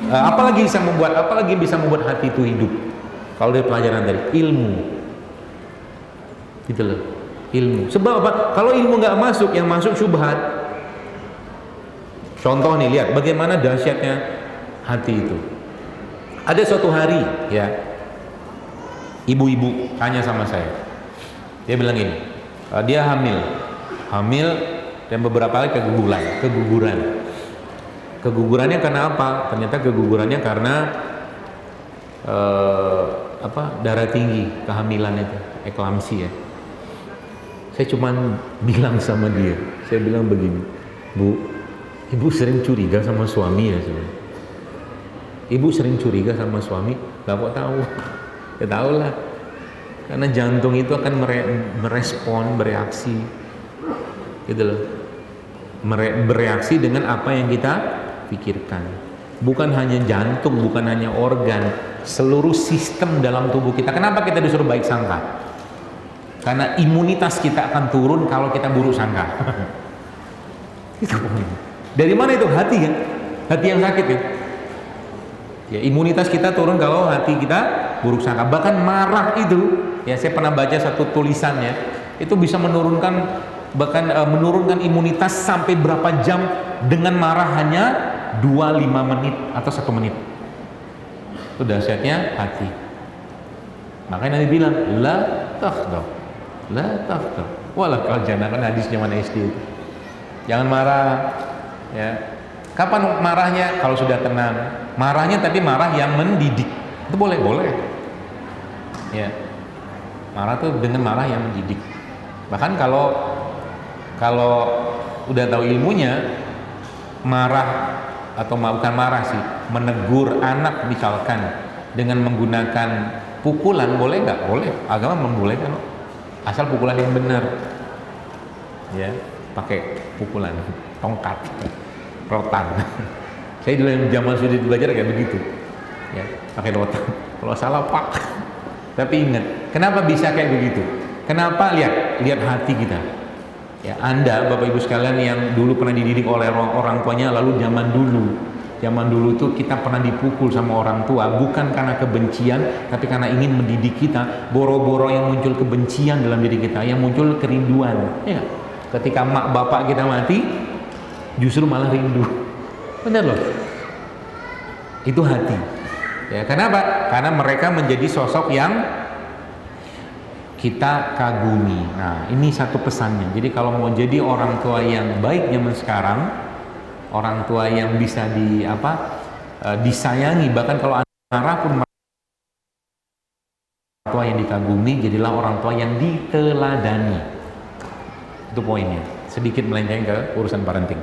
Apalagi bisa membuat hati itu hidup? Kalau dari pelajaran tadi, ilmu, gitu loh, ilmu. Sebab apa? Kalau ilmu nggak masuk, yang masuk syubhat. Contoh nih, lihat bagaimana dahsyatnya hati itu. Ada suatu hari, ya, ibu-ibu tanya sama saya. Dia bilang gini, dia hamil dan beberapa kali keguguran. Kegugurannya karena apa? Ternyata kegugurannya karena darah tinggi, kehamilan itu, eklamsi ya. Saya cuman bilang sama dia, saya bilang begini, Bu, Ibu sering curiga sama suami ya sebenarnya. Ibu sering curiga sama suami, lah kok tahu? Ya tahu lah, karena jantung itu akan merespon, bereaksi, gitu loh, bereaksi dengan apa yang kita pikirkan. Bukan hanya jantung, bukan hanya organ, seluruh sistem dalam tubuh kita. Kenapa kita disuruh baik sangka? Karena imunitas kita akan turun kalau kita buruk sangka. Dari mana itu? Hati kan? Hati yang sakit kan? Ya, imunitas kita turun kalau hati kita buruk sangka. Bahkan marah itu, ya saya pernah baca satu tulisannya, itu bisa menurunkan imunitas sampai berapa jam dengan marah hanya 2-5 menit atau 1 menit. Itu dahsyatnya hati. Makanya Nabi bilang la taghdab wala jannah, kan hadisnya mana SD itu. Jangan marah, ya. Kapan marahnya? Kalau sudah tenang. Marahnya tapi marah yang mendidik. Itu boleh. Ya. Marah tuh dengan marah yang mendidik. Bahkan kalau udah tahu ilmunya, marah atau bukan marah sih, menegur anak misalkan dengan menggunakan pukulan, boleh nggak? Boleh, agama membolehkan, asal pukulan yang benar, ya, pakai pukulan tongkat, rotan. Saya dulu yang zaman sudah belajar kayak begitu, ya, pakai rotan. Kalau salah pak. Tapi ingat, kenapa bisa kayak begitu? Kenapa? Lihat hati kita. Ya, Anda Bapak Ibu sekalian yang dulu pernah dididik oleh orang tuanya, lalu zaman dulu tuh kita pernah dipukul sama orang tua bukan karena kebencian, tapi karena ingin mendidik kita. Boro-boro yang muncul kebencian dalam diri kita, yang muncul kerinduan. Ya, ketika mak bapak kita mati, justru malah rindu. Benar loh. Itu hati. Ya, kenapa? Karena mereka menjadi sosok yang kita kagumi. Nah, ini satu pesannya. Jadi kalau mau jadi orang tua yang baik zaman sekarang, orang tua yang bisa disayangi, bahkan kalau anak marah pun orang tua yang dikagumi, jadilah orang tua yang diteladani. Itu poinnya. Sedikit melenceng ke urusan parenting.